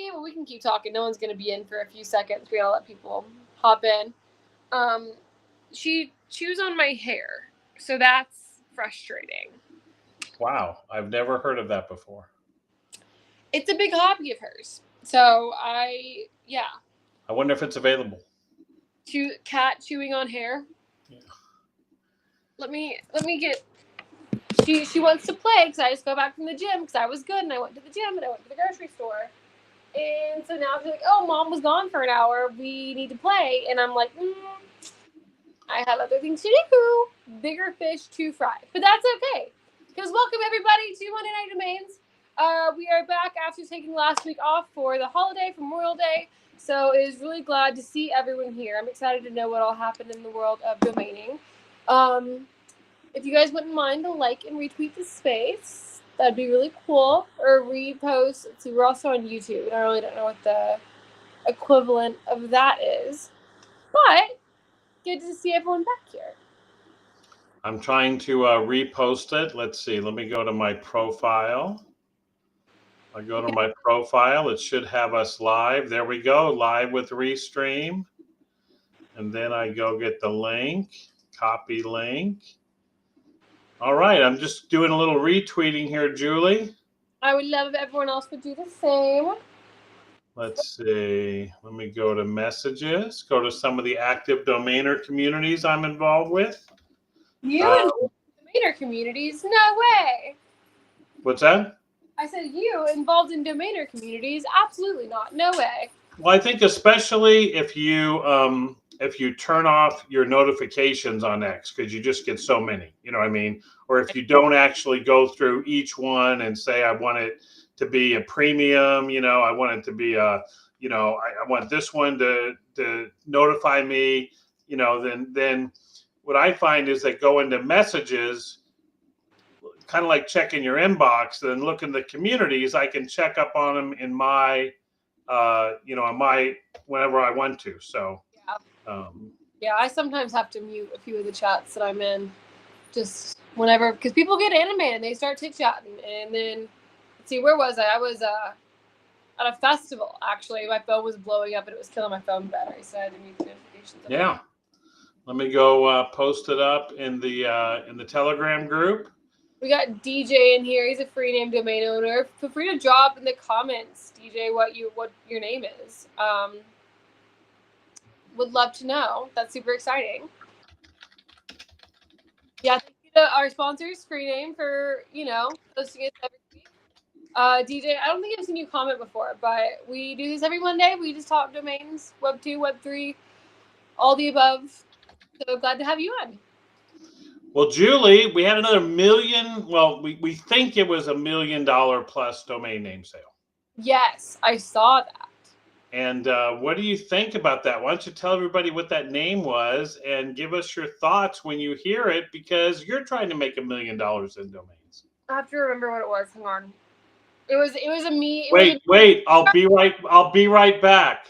lady, well, we can keep talking. No one's going to be in for a few seconds. We got to let people hop in. She chews on my hair. So that's frustrating. Wow, I've never heard of that before. It's a big hobby of hers. So yeah. I wonder if it's available. Cat chewing on hair. Yeah. Let me get. She wants to play because I just got back from the gym because I was good and I went to the gym and I went to the grocery store. And so now she's like, "Oh, mom was gone for an hour. We need to play." And I'm like, "I have other things to do. Bigger fish to fry." But that's okay. Because welcome everybody to Monday Night Domains. We are back after taking last week off for the holiday, for Memorial Day. So it is really glad to see everyone here. I'm excited to know what all happened in the world of domaining. If you guys wouldn't mind to like and retweet the space, that'd be really cool. Or repost. Let's see, we're also on YouTube. I really don't know what the equivalent of that is. But good to see everyone back here. I'm trying to repost it. Let's see. Let me go to my profile. I go to my profile. It should have us live. There we go. Live with Restream. And then I go get the link. Copy link. All right. I'm just doing a little retweeting here, Julie. I would love if everyone else would do the same. Let's see. Let me go to messages. Go to some of the active domainer communities I'm involved with. You and domainer communities? No way. What's that? I said you involved in domainer communities? Absolutely not. No way. Well, I think especially if you turn off your notifications on X, because you just get so many, you know what I mean? Or if you don't actually go through each one and say, I want it to be a premium, I want it to be I want this one to notify me, then what I find is that go into messages, kind of like checking your inbox, then look in the communities. I can check up on them in my on my whenever I want to. So yeah, I sometimes have to mute a few of the chats that I'm in, just whenever, because people get animated and they start chit chatting, and then let's see, where was I? I was at a festival actually. My phone was blowing up and it was killing my phone battery, so I had to mute the notifications. Yeah, let me go post it up in the Telegram group. We got DJ in here. He's a Freename domain owner. Feel free to drop in the comments, DJ, what your name is. Would love to know. That's super exciting. Yeah, thank you to our sponsors, Freename, for hosting it every week. DJ, I don't think I've seen you comment before, but we do this every Monday. We just talk domains, Web 2, Web 3, all the above. So glad to have you on. Well, Julie, we had another million. Well, we think it was $1 million plus domain name sale. Yes, I saw that. And what do you think about that? Why don't you tell everybody what that name was and give us your thoughts when you hear it, because you're trying to make $1 million in domains. I have to remember what it was. Hang on. It was a me. Wait. I'll be right back.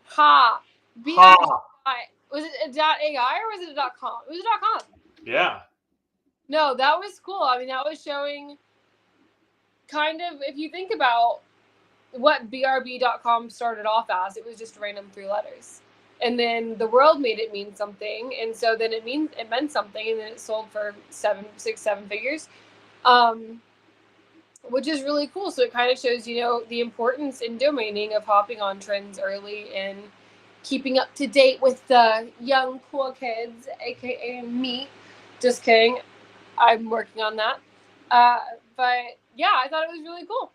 Ha. Was it a .ai or was it a .com? It was a .com. Yeah. No, that was cool. I mean, that was showing kind of, if you think about what brb.com started off as, it was just random 3 letters. And then the world made it mean something, and so then it meant something, and then it sold for 7 figures. Which is really cool. So it kind of shows, the importance in domaining of hopping on trends early and keeping up to date with the young, cool kids, aka me. Just kidding. I'm working on that. But yeah, I thought it was really cool.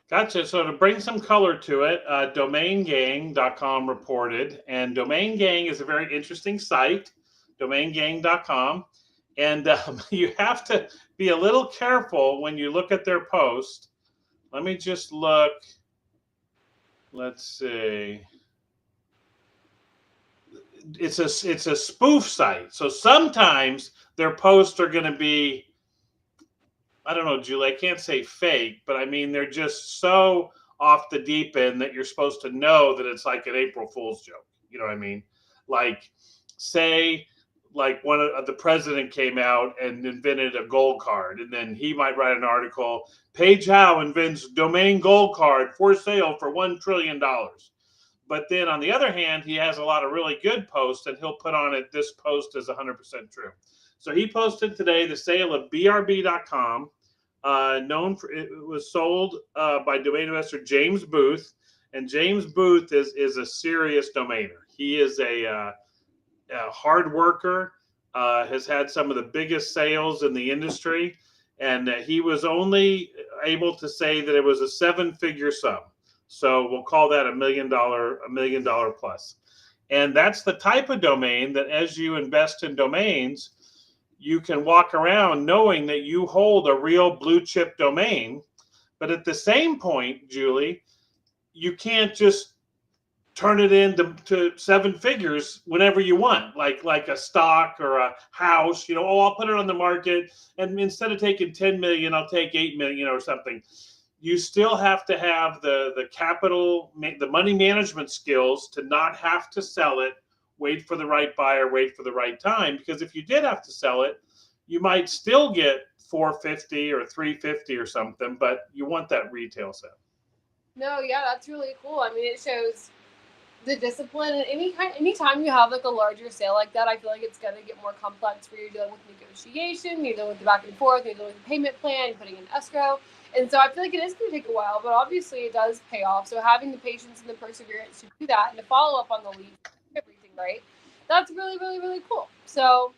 Gotcha. So to bring some color to it, domaingang.com reported, and Domain Gang is a very interesting site, domaingang.com. And you have to be a little careful when you look at their post. Let me just look. Let's see. It's a spoof site. So sometimes their posts are going to be, I don't know, Julie, I can't say fake, but I mean, they're just so off the deep end that you're supposed to know that it's like an April Fool's joke. You know what I mean? Like, say, like one of the president came out and invented a gold card, and then he might write an article, Page Howe invents domain gold card for sale for $1 trillion. But then on the other hand, he has a lot of really good posts, and he'll put on it, this post is 100% true. So he posted today the sale of brb.com, known for, it was sold by domain investor James Booth. And James Booth is a serious domainer. He is a hard worker, has had some of the biggest sales in the industry, and he was only able to say that it was a 7-figure sum. So we'll call that $1 million plus. And that's the type of domain that as you invest in domains, you can walk around knowing that you hold a real blue chip domain. But at the same point, Julie, you can't just turn it into 7 figures whenever you want, like a stock or a house. I'll put it on the market, and instead of taking 10 million, I'll take 8 million or something. You still have to have the capital, the money management skills to not have to sell it, wait for the right buyer, wait for the right time. Because if you did have to sell it, you might still get 450 or 350 or something, but you want that retail sale. No, yeah, that's really cool. I mean, it shows the discipline, and anytime you have like a larger sale like that, I feel like it's going to get more complex, where you're dealing with negotiation, you're dealing with the back and forth, you're dealing with the payment plan, you're putting in escrow. And so I feel like it is going to take a while, but obviously it does pay off. So having the patience and the perseverance to do that and to follow up on the lead, everything, right? That's really, really, really cool. So,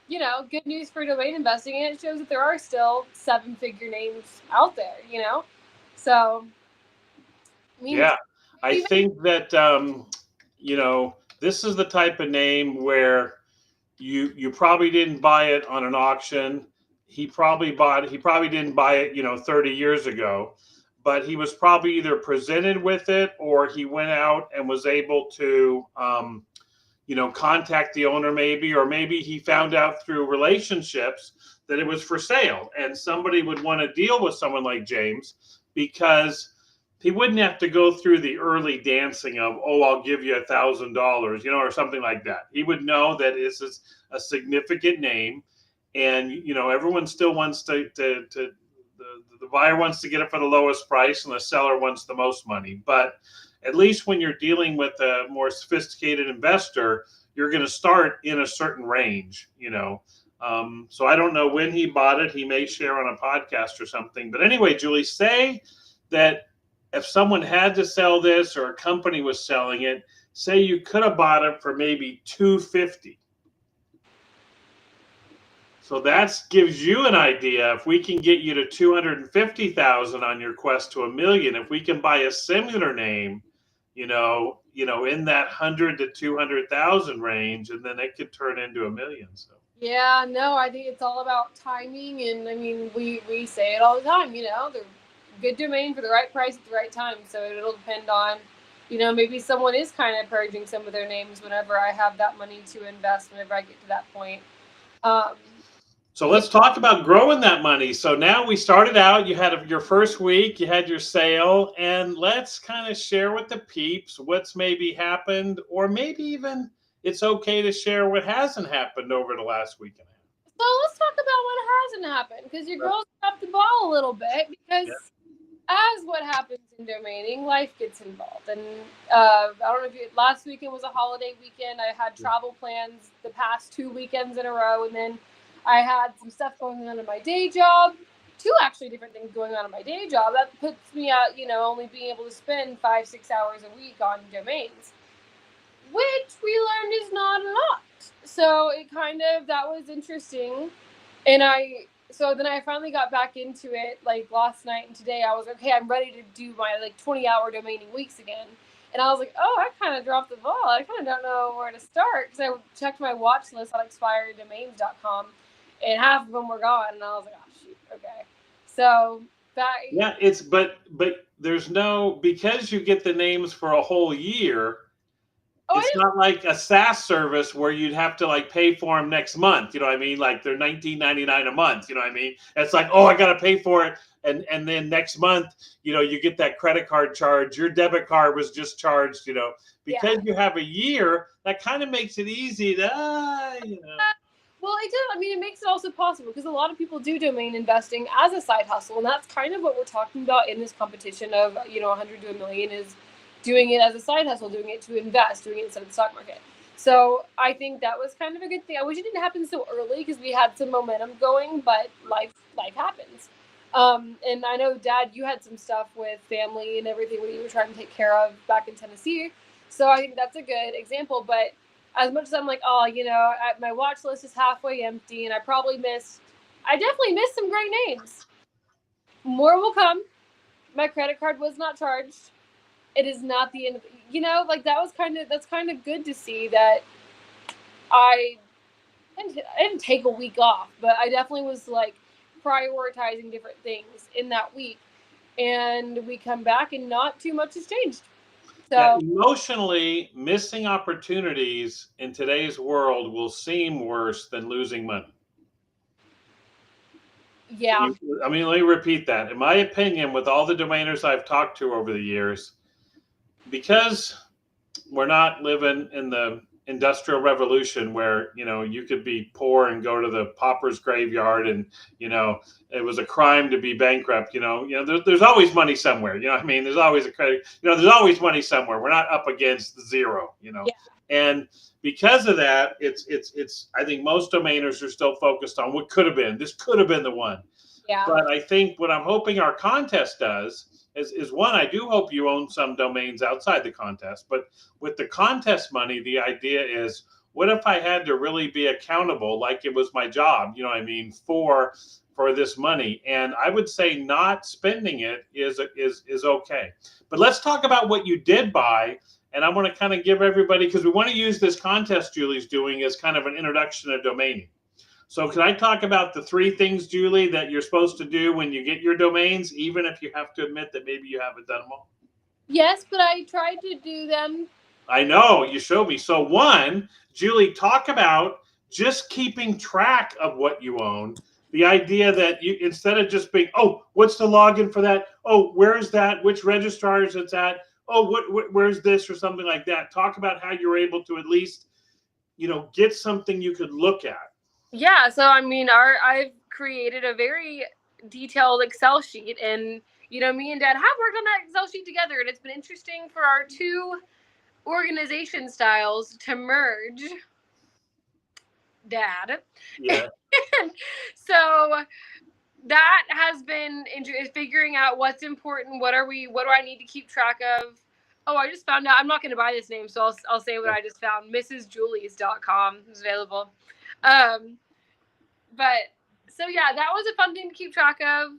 good news for domain investing, and it shows that there are still 7-figure names out there, So, yeah, I think that, this is the type of name where you probably didn't buy it on an auction. He probably didn't buy it, 30 years ago, but he was probably either presented with it, or he went out and was able to, contact the owner maybe, or maybe he found out through relationships that it was for sale, and somebody would want to deal with someone like James, because he wouldn't have to go through the early dancing of, I'll give you $1,000, or something like that. He would know that this is a significant name, and everyone still wants to the buyer wants to get it for the lowest price, and the seller wants the most money. But at least when you're dealing with a more sophisticated investor, you're going to start in a certain range. So I don't know when he bought it. He may share on a podcast or something. But anyway, Julie, say that if someone had to sell this, or a company was selling it, say you could have bought it for maybe $250. So that gives you an idea. If we can get you to 250,000 on your quest to $1 million, if we can buy a similar name, in that 100 to 200,000 range, and then it could turn into $1 million. So. Yeah, no, I think it's all about timing, and I mean, we say it all the time. The good domain for the right price at the right time. So it'll depend on, maybe someone is kind of purging some of their names whenever I have that money to invest, whenever I get to that point. So let's talk about growing that money. So now we started out, you had your first week, you had your sale, and let's kind of share with the peeps what's maybe happened, or maybe even it's okay to share what hasn't happened over the last week and a half. So let's talk about what hasn't happened, because your girls dropped the ball a little bit, because as what happens in domaining, life gets involved. And I don't know if last weekend was a holiday weekend. I had travel plans the past 2 weekends in a row, and then I had some stuff going on in my day job, 2 actually different things going on in my day job. That puts me at, only being able to spend 5-6 hours a week on domains, which we learned is not a lot. So that was interesting. And so then I finally got back into it, like last night and today. I was like, okay, I'm ready to do my 20-hour domaining weeks again. And I was like, I kind of dropped the ball. I kind of don't know where to start, because I checked my watch list on expireddomains.com, and half of them were gone. And I was like, oh shoot, okay. So that but there's no, because you get the names for a whole year. It's not like a SaaS service where you'd have to pay for them next month. You know what I mean? Like they're $19.99 a month. You know what I mean? It's like, I got to pay for it. And then next month, you get that credit card charge. Your debit card was just charged, because you have a year, that kind of makes it easy to, Well, it does. I mean, it makes it also possible because a lot of people do domain investing as a side hustle, and that's kind of what we're talking about in this competition of 100 to a million is doing it as a side hustle, doing it to invest, doing it instead of the stock market. So I think that was kind of a good thing. I wish it didn't happen so early because we had some momentum going, but life happens. And I know, Dad, you had some stuff with family and everything when you were trying to take care of back in Tennessee. So I think that's a good example. But as much as I'm like, oh, my watch list is halfway empty, and I definitely missed some great names. More will come. My credit card was not charged. It is not the end. Like that's kind of good to see that I didn't take a week off, but I definitely was like prioritizing different things in that week, and we come back and not too much has changed. So Yeah, emotionally, missing opportunities in today's world will seem worse than losing money. yeah, I mean, let me repeat that. In my opinion, with all the domainers I've talked to over the years, because we're not living in the industrial revolution where you could be poor and go to the pauper's graveyard, and it was a crime to be bankrupt. There's always money somewhere. I mean, there's always a credit. There's always money somewhere. We're not up against zero. yeah, And because of that, it's I think most domainers are still focused on what could have been. This could have been the one. yeah. But I think what I'm hoping our contest does is one, I do hope you own some domains outside the contest. But with the contest money, the idea is, what if I had to really be accountable, like it was my job, for this money? And I would say not spending it is okay. But let's talk about what you did buy. And I want to kind of give everybody, because we want to use this contest Julie's doing as kind of an introduction to domaining. So can I talk about the 3 things, Julie, that you're supposed to do when you get your domains, even if you have to admit that maybe you haven't done them all? Yes, but I tried to do them. I know, you showed me. So 1, Julie, talk about just keeping track of what you own. The idea that you, instead of just being, oh, what's the login for that? Oh, where's that? Which registrar is it at? Oh, where's this, or something like that. Talk about how you're able to at least, get something you could look at. Yeah, so I mean, I've created a very detailed Excel sheet, and me and Dad have worked on that Excel sheet together, and it's been interesting for our 2 organization styles to merge. Dad. Yeah. So that has been figuring out what's important. What do I need to keep track of? Oh, I just found out. I'm not going to buy this name, so I'll say what I just found. MrsJulies.com is available. But so yeah, that was a fun thing to keep track of.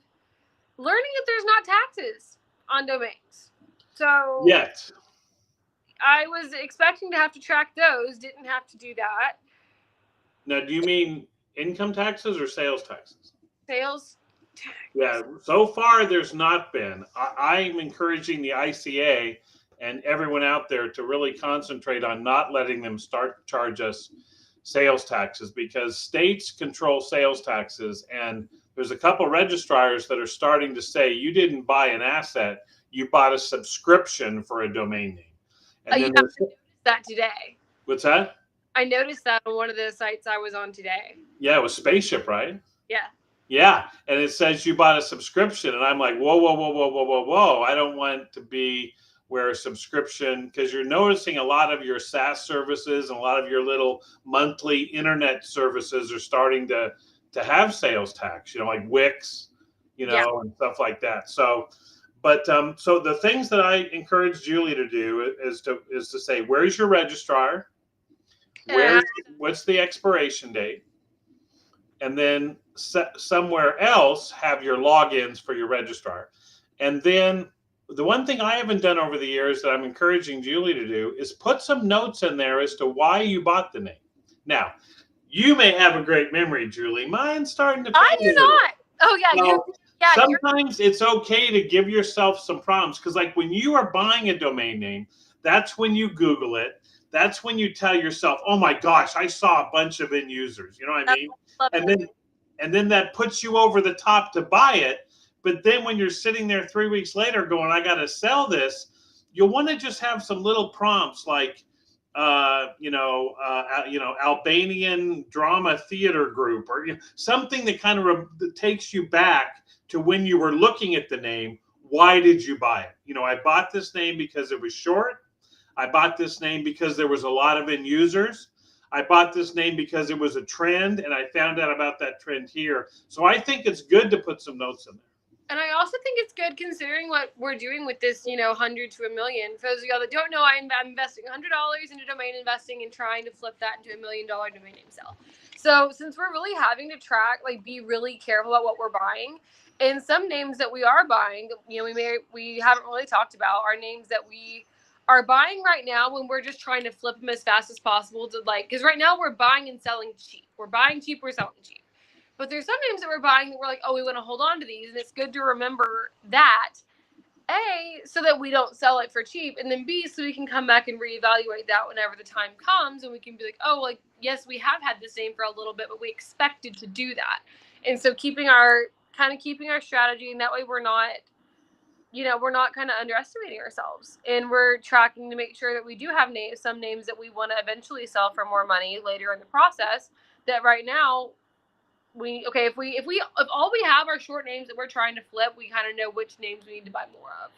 Learning that there's not taxes on domains. So Yet. I was expecting to have to track those. Didn't have to do that. Now, do you mean income taxes or sales taxes? Sales tax. Yeah, so far there's not been. I'm encouraging the ICA and everyone out there to really concentrate on not letting them start to charge us sales taxes, because states control sales taxes, and there's a couple registrars that are starting to say you didn't buy an asset, you bought a subscription for a domain name. And then noticed that today. What's that? I noticed that on one of the sites I was on today. Yeah, it was Spaceship, right? Yeah. Yeah, and it says you bought a subscription, and I'm like, whoa, whoa, whoa, whoa, whoa, whoa, whoa! I don't want to be where a subscription, because you're noticing a lot of your SaaS services and a lot of your little monthly internet services are starting to have sales tax, like Wix, and stuff like that. So, but so the things that I encourage Julie to do is to say, where's your registrar? What's the expiration date? And then somewhere else have your logins for your registrar. And then the one thing I haven't done over the years that I'm encouraging Julie to do is put some notes in there as to why you bought the name. Now, you may have a great memory, Julie. Mine's starting to fade. I do not. Oh yeah, sometimes it's okay to give yourself some prompts, because like when you are buying a domain name, that's when you Google it. That's when you tell yourself, oh my gosh, I saw a bunch of end users. You know what I mean? And then that puts you over the top to buy it. But then when you're sitting there 3 weeks later going, I got to sell this, you'll want to just have some little prompts like, Albanian drama theater group, or something that kind of takes you back to when you were looking at the name. Why did you buy it? I bought this name because it was short. I bought this name because there was a lot of end users. I bought this name because it was a trend, and I found out about that trend here. So I think it's good to put some notes in there. And I also think it's good considering what we're doing with this, 100 to $1 million. For those of y'all that don't know, I'm investing $100 into domain investing and trying to flip that into $1 million domain name sale. So since we're really having to track, be really careful about what we're buying, and some names that we are buying, we haven't really talked about are names that we are buying right now when we're just trying to flip them as fast as possible to because right now we're buying and selling cheap. We're buying cheap, we're selling cheap. But there's some names that we're buying that we're like, oh, we want to hold on to these. And it's good to remember that, A, so that we don't sell it for cheap. And then B, so we can come back and reevaluate that whenever the time comes. And we can be like, oh, yes, we have had this name for a little bit, but we expected to do that. And so keeping our strategy. And that way we're not kind of underestimating ourselves. And we're tracking to make sure that we do have some names that we want to eventually sell for more money later in the process. That right now, if all we have are short names that we're trying to flip, we kind of know which names we need to buy more of.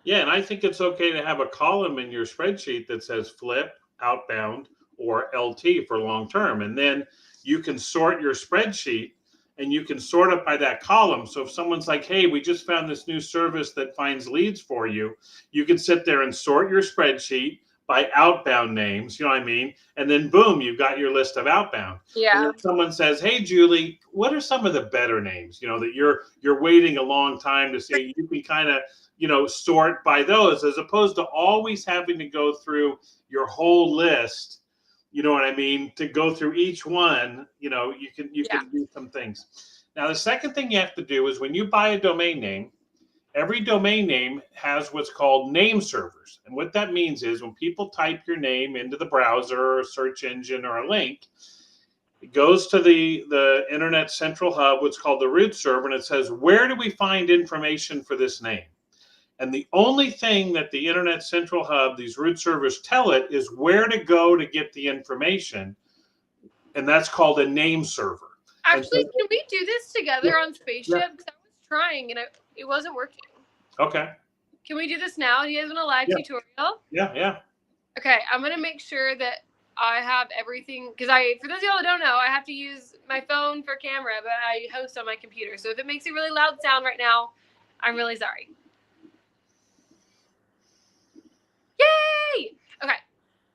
Yeah, and I think it's okay to have a column in your spreadsheet that says flip, outbound, or LT for long term. And then you can sort your spreadsheet and you can sort it by that column. So if someone's like, hey, we just found this new service that finds leads for you, you can sit there and sort your spreadsheet by outbound names, you know what I mean? And then boom, you've got your list of outbound. Yeah. And if someone says, hey, Julie, what are some of the better names, that you're waiting a long time to see, you can kind of, sort by those, as opposed to always having to go through your whole list, you know what I mean? To go through each one, you can do some things. Now, the second thing you have to do is when you buy a domain name, every domain name has what's called name servers. And what that means is when people type your name into the browser or a search engine or a link, it goes to the Internet Central Hub, what's called the root server, and it says, where do we find information for this name? And the only thing that the Internet Central Hub, these root servers tell it, is where to go to get the information. And that's called a name server. Actually, can we do this together on Spaceship? Because I was trying and it wasn't working. Okay. Can we do this now? Do you guys want a live tutorial? Yeah. Okay, I'm going to make sure that I have everything. Because for those of y'all that don't know, I have to use my phone for camera, but I host on my computer. So if it makes a really loud sound right now, I'm really sorry. Yay! Okay,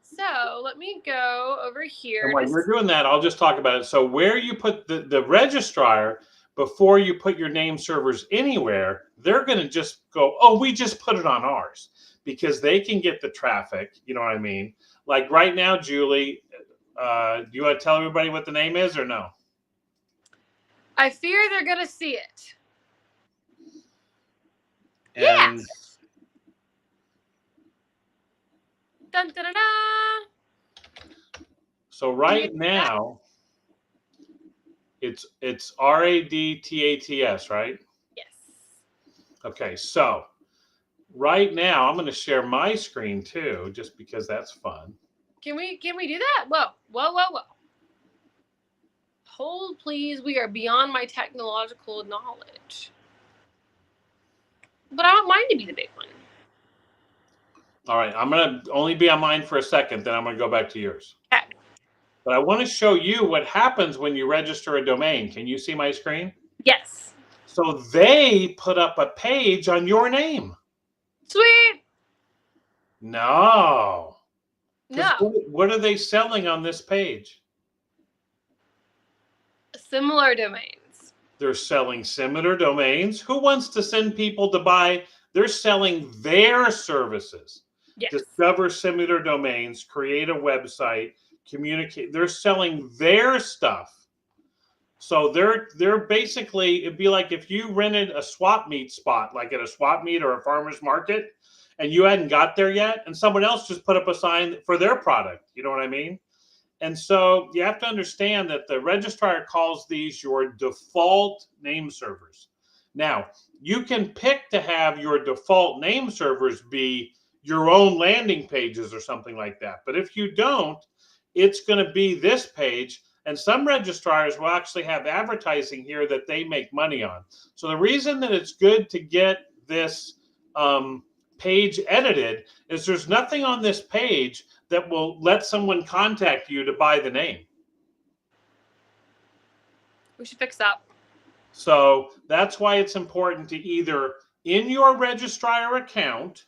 so let me go over here. And while you're doing that, I'll just talk about it. So where you put the registrar, before you put your name servers anywhere, they're going to just go, oh, we just put it on ours, because they can get the traffic. You know what I mean? Like right now, Julie, do you want to tell everybody what the name is or no? I fear they're going to see it. And yes. Dun, dun, dun, dun. So right now, it's RADTATS, right? Yes. Okay, so right now I'm going to share my screen too, just because that's fun. Can we do that? Whoa. Hold, please. We are beyond my technological knowledge. But I want mine to be the big one. All right, I'm going to only be on mine for a second, then I'm going to go back to yours. Okay. But I want to show you what happens when you register a domain. Can you see my screen? Yes. So they put up a page on your name. Sweet. No. No. What are they selling on this page? Similar domains. They're selling similar domains. Who wants to send people to buy? They're selling their services. Yes. Discover similar domains, create a website, communicate. They're selling their stuff. So they're basically, it'd be like if you rented a swap meet spot, like at a swap meet or a farmer's market, and you hadn't got there yet, and someone else just put up a sign for their product. You know what I mean? And so you have to understand that the registrar calls these your default name servers. Now, you can pick to have your default name servers be your own landing pages or something like that. But if you don't, it's going to be this page. And some registrars will actually have advertising here that they make money on. So the reason that it's good to get this page edited is there's nothing on this page that will let someone contact you to buy the name. We should fix that. So that's why it's important to either in your registrar account,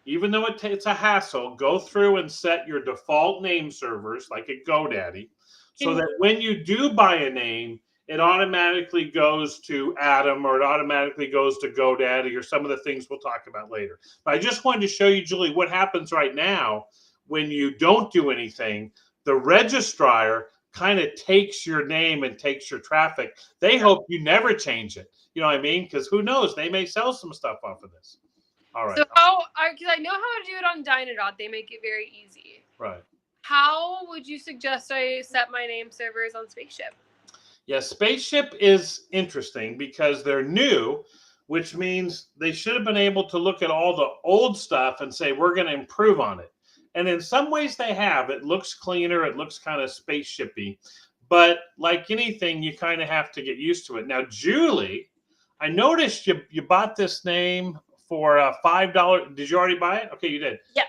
even though it's a hassle, go through and set your default name servers like at GoDaddy, so that when you do buy a name, it automatically goes to Adam or it automatically goes to GoDaddy or some of the things we'll talk about later. But I just wanted to show you, Julie, what happens right now when you don't do anything. The registrar kind of takes your name and takes your traffic. They hope you never change it. You know what I mean? Because who knows? They may sell some stuff off of this. All right. So because I know how to do it on Dynadot, they make it very easy. Right. How would you suggest I set my name servers on Spaceship? Yeah, Spaceship is interesting because they're new, which means they should have been able to look at all the old stuff and say, we're going to improve on it. And in some ways they have. It looks cleaner. It looks kind of spaceshipy. But like anything, you kind of have to get used to it. Now, Julie, I noticed you bought this name for $5. Did you already buy it? Okay, you did. Yeah.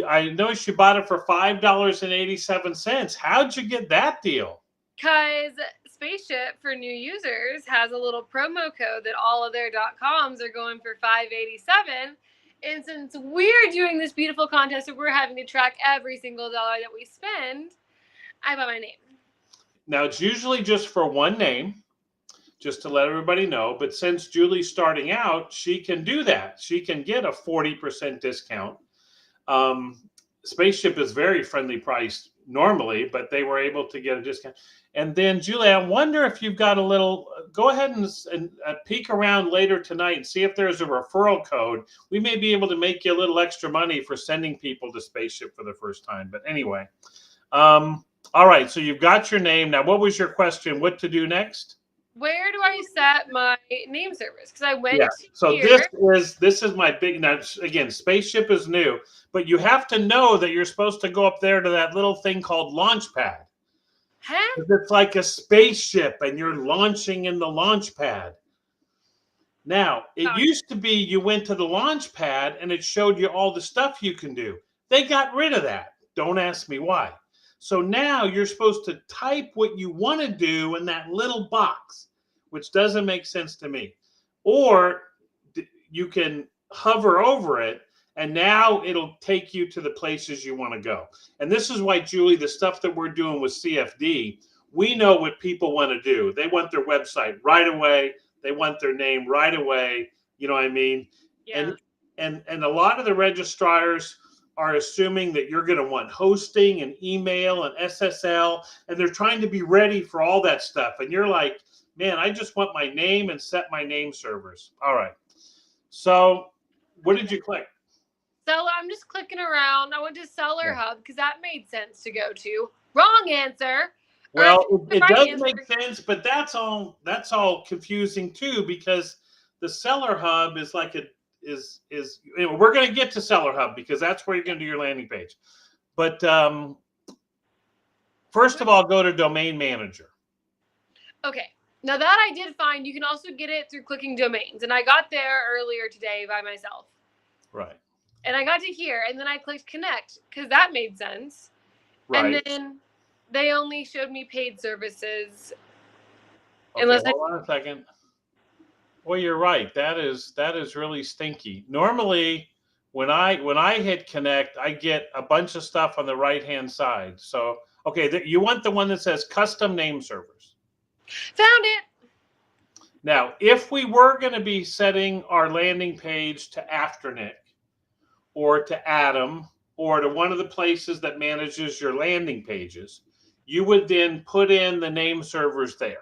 I noticed you bought it for $5.87. How'd you get that deal? Because Spaceship for new users has a little promo code that all of their .coms are going for $5.87. And since we're doing this beautiful contest where we're having to track every single dollar that we spend, I bought my name. Now, it's usually just for one name, just to let everybody know. But since Julie's starting out, she can do that. She can get a 40% discount. Spaceship is very friendly priced normally, but they were able to get a discount. And then, Julie, I wonder if you've got a little, go ahead and peek around later tonight and see if there's a referral code. We may be able to make you a little extra money for sending people to Spaceship for the first time. But anyway, all right, so you've got your name. Now, what was your question? What to do next? Where do I set my name servers? Because I went so here. this is my big, now again, Spaceship is new, but you have to know that you're supposed to go up there to that little thing called Launchpad. Huh? It's like a spaceship and you're launching in the Launchpad. Now, it used to be you went to the Launchpad and it showed you all the stuff you can do. They got rid of that. Don't ask me why. So now you're supposed to type what you want to do in that little box, which doesn't make sense to me. Or you can hover over it, and now it'll take you to the places you want to go. And this is why, Julie, the stuff that we're doing with CFD, we know what people want to do. They want their website right away. They want their name right away. You know what I mean? Yeah. And a lot of the registrars are assuming that you're going to want hosting and email and SSL, and they're trying to be ready for all that stuff. And you're like, man, I just want my name and set my name servers. All right. So what did you click? Seller, I'm just clicking around. I went to Seller Hub because that made sense to go to. Wrong answer. Well, it does make sense, but that's all confusing too, because the Seller Hub is like we're going to get to Seller Hub because that's where you're going to do your landing page. But first of all, go to Domain Manager. Okay. Now that I did find, you can also get it through clicking domains. And I got there earlier today by myself. Right. And I got to here, and then I clicked connect because that made sense. Right. And then they only showed me paid services. Okay, hold on a second. Well, you're right. That is really stinky. Normally, when I hit connect, I get a bunch of stuff on the right-hand side. So, okay, you want the one that says custom name servers. Found it. Now, if we were going to be setting our landing page to Afternic or to Adam or to one of the places that manages your landing pages, you would then put in the name servers there.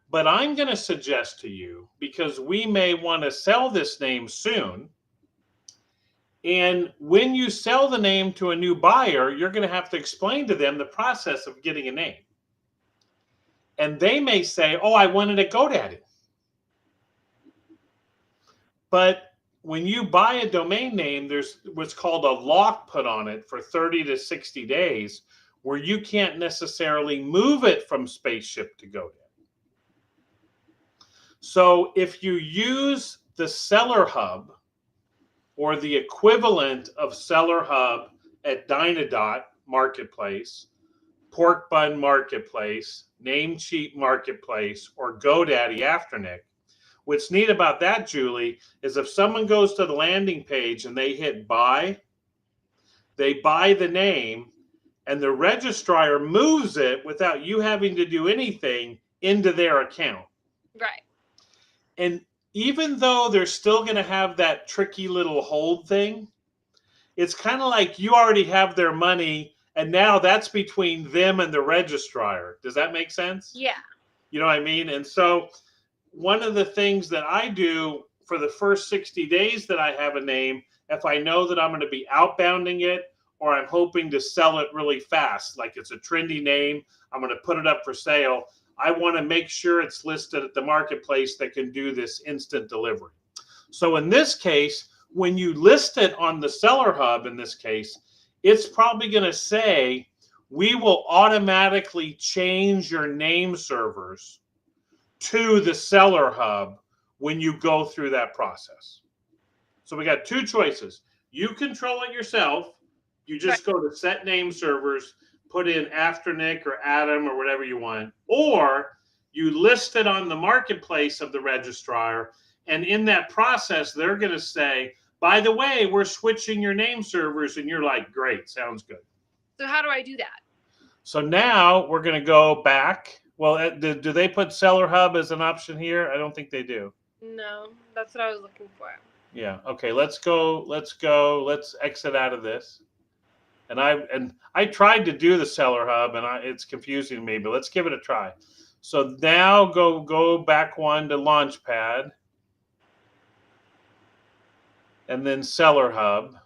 But I'm going to suggest to you, because we may want to sell this name soon, and when you sell the name to a new buyer, you're going to have to explain to them the process of getting a name. And they may say, oh, I wanted a GoDaddy. But when you buy a domain name, there's what's called a lock put on it for 30 to 60 days, where you can't necessarily move it from Spaceship to GoDaddy. So if you use the Seller Hub or the equivalent of Seller Hub at Dynadot Marketplace, Pork Bun Marketplace, Namecheap Marketplace, or GoDaddy Afternic, what's neat about that, Julie, is if someone goes to the landing page and they hit buy, they buy the name, and the registrar moves it without you having to do anything into their account. Right. And even though they're still going to have that tricky little hold thing, it's kind of like you already have their money, and now that's between them and the registrar. Does that make sense? Yeah. You know what I mean? And so one of the things that I do for the first 60 days that I have a name, if I know that I'm going to be outbounding it or I'm hoping to sell it really fast, like it's a trendy name, I'm going to put it up for sale, I want to make sure it's listed at the marketplace that can do this instant delivery. So in this case, when you list it on the Seller Hub, in this case, it's probably going to say, we will automatically change your name servers to the Seller Hub when you go through that process. So we got two choices. You control it yourself. You just go to set name servers, put in Afternic or Adam or whatever you want, or you list it on the marketplace of the registrar, and in that process, they're going to say, by the way, we're switching your name servers, and you're like, great, sounds good. So how do I do that? So now we're going to go back. Well, do they put Seller Hub as an option here? I don't think they do. No, that's what I was looking for. Yeah. Okay. Let's go. Let's exit out of this. And I tried to do the Seller Hub, and it's confusing me. But let's give it a try. So now go back one to Launchpad, and then Seller Hub.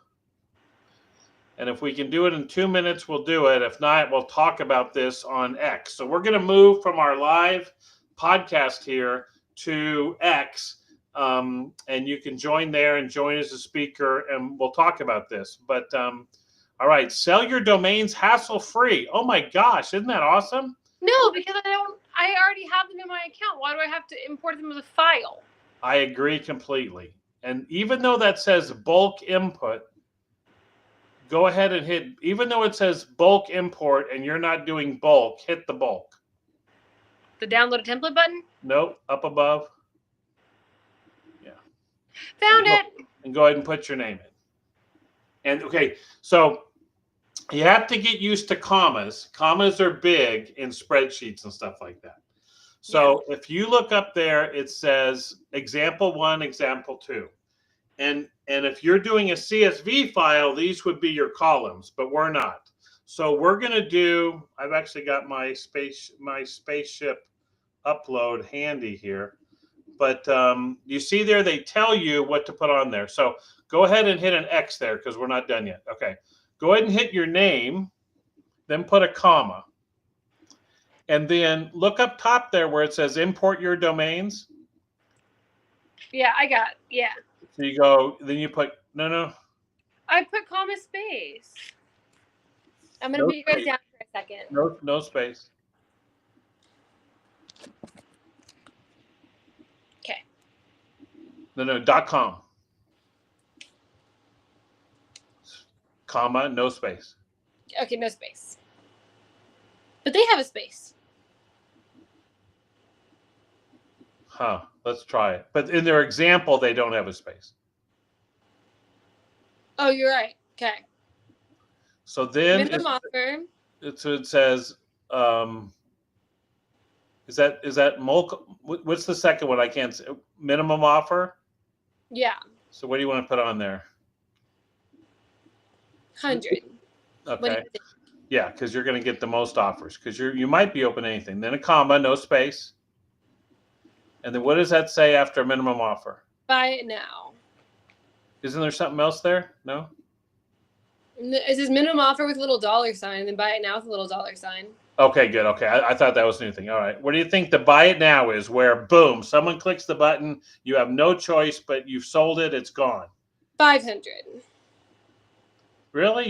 And if we can do it in 2 minutes, we'll do it. If not, we'll talk about this on X. So we're going to move from our live podcast here to X. And you can join there and join as a speaker, and we'll talk about this. But all right, sell your domains hassle-free. Oh my gosh, isn't that awesome? No, because I already have them in my account. Why do I have to import them as a file? I agree completely. And even though that says bulk input, go ahead and hit, even though it says bulk import and you're not doing bulk, hit the bulk. The download a template button? Nope, up above. Yeah. Found it. And go ahead and put your name in. And okay, so you have to get used to commas. Commas are big in spreadsheets and stuff like that. So if you look up there, it says example 1, example 2. And if you're doing a CSV file, these would be your columns, but we're not. So we're going to do, I've actually got my spaceship upload handy here. But you see there, they tell you what to put on there. So go ahead and hit an X there because we're not done yet. Okay. Go ahead and hit your name, then put a comma. And then look up top there where it says import your domains. Yeah, I got, yeah. So you go, then you put, no. I put comma space. I'm going to put you guys down for a second. No space. Okay. No, .com. Comma, no space. Okay, no space. But they have a space. Huh, let's try it. But in their example, they don't have a space. Oh, you're right. Okay. So then Minimum offer. it says, is that what's the second one? I can't say. Minimum offer? Yeah. So what do you want to put on there? 100. Okay. Yeah, because you're going to get the most offers because you might be open to anything. Then a comma, no space. And then what does that say after minimum offer? Buy it now. Isn't there something else there? No? It says minimum offer with a little $sign, and then buy it now with a little $sign. Okay, good. Okay, I thought that was a new thing. All right. What do you think the buy it now is? Where boom, someone clicks the button, you have no choice, but you've sold it, it's gone. 500. Really?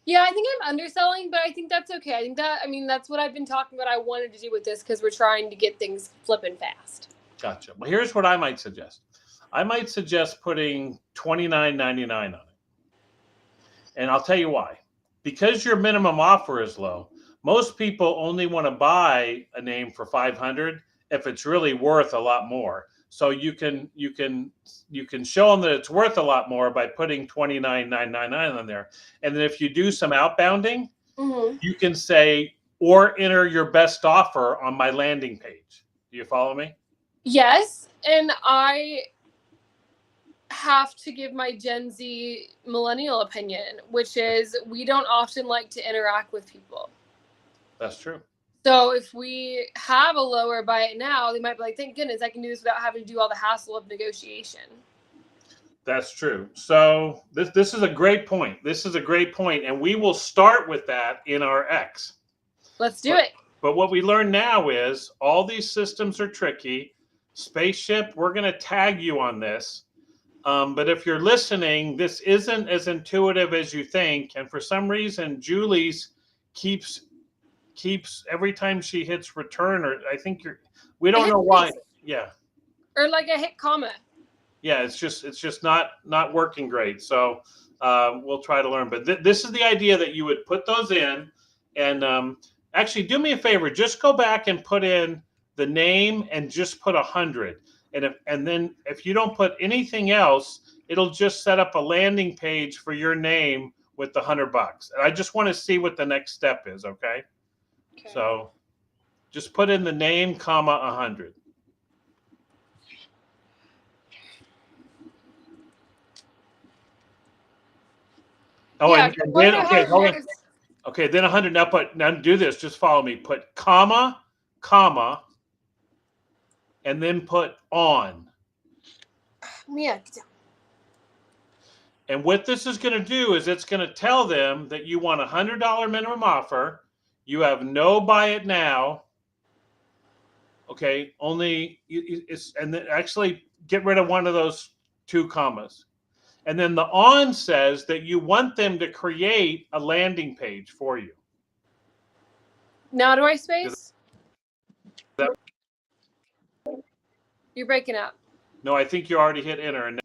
Yeah, I think I'm underselling, but I think that's okay. I think that's what I've been talking about. I wanted to do with this because we're trying to get things flipping fast. Gotcha. Well, here's what I might suggest. I might suggest putting $29.99 on it. And I'll tell you why. Because your minimum offer is low, most people only want to buy a name for 500 if it's really worth a lot more. So you can show them that it's worth a lot more by putting $29.99 on there. And then if you do some outbounding, you can say, or enter your best offer on my landing page. Do you follow me? Yes, and I have to give my Gen Z millennial opinion, which is we don't often like to interact with people. That's true. So if we have a lower buy it now, they might be like, thank goodness I can do this without having to do all the hassle of negotiation. That's true. So this is a great point. This is a great point, and we will start with that in our X. Let's do it. But what we learn now is all these systems are tricky. Spaceship, we're going to tag you on this. But if you're listening, this isn't as intuitive as you think. And for some reason, Julie's keeps every time she hits return, or I think we don't know why. Yeah. Or like a hit comma. Yeah, it's just not working great. So we'll try to learn. But this is the idea that you would put those in, and actually do me a favor, just go back and put in the name and just put 100. And then if you don't put anything else, it'll just set up a landing page for your name with the $100. And I just want to see what the next step is. Okay. So just put in the name, comma, 100. Oh, yeah, and then, okay, hold on. Okay, then 100. Now do this. Just follow me. Put comma, and then put on. Yeah. And what this is going to do is it's going to tell them that you want a $100 minimum offer. You have no buy it now. Okay, only and then actually get rid of one of those two commas. And then the on says that you want them to create a landing page for you. Now do I space? You're breaking up. No, I think you already hit enter.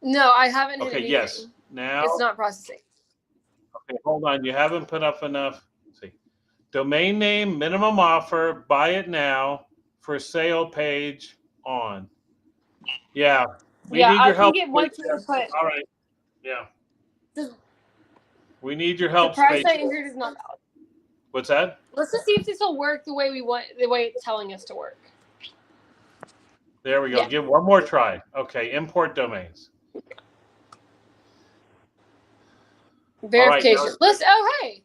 No, I haven't hit okay, anything. Yes. Now it's not processing. Okay, hold on. You haven't put up enough. Let's see. Domain name, minimum offer, buy it now, for sale page on. Yeah. We need your help. Think it wants you to put. All right. Yeah. We need your help. The price I entered is not valid. What's that? Let's just see if this will work the way we want, the way it's telling us to work. There we go. Yeah. Give one more try. Okay. Import domains. Verification. Right, hey.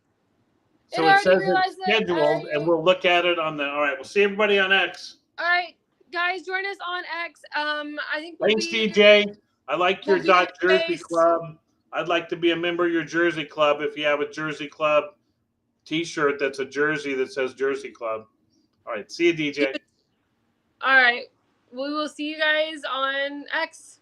So it says it's scheduled, and we'll look at it on the. All right. We'll see everybody on X. All right, guys, join us on X. I think. Thanks, DJ. I like your Jersey Club. I'd like to be a member of your Jersey Club if you have a Jersey Club T-shirt that's a jersey that says Jersey Club. All right. See you, DJ. All right. We will see you guys on X.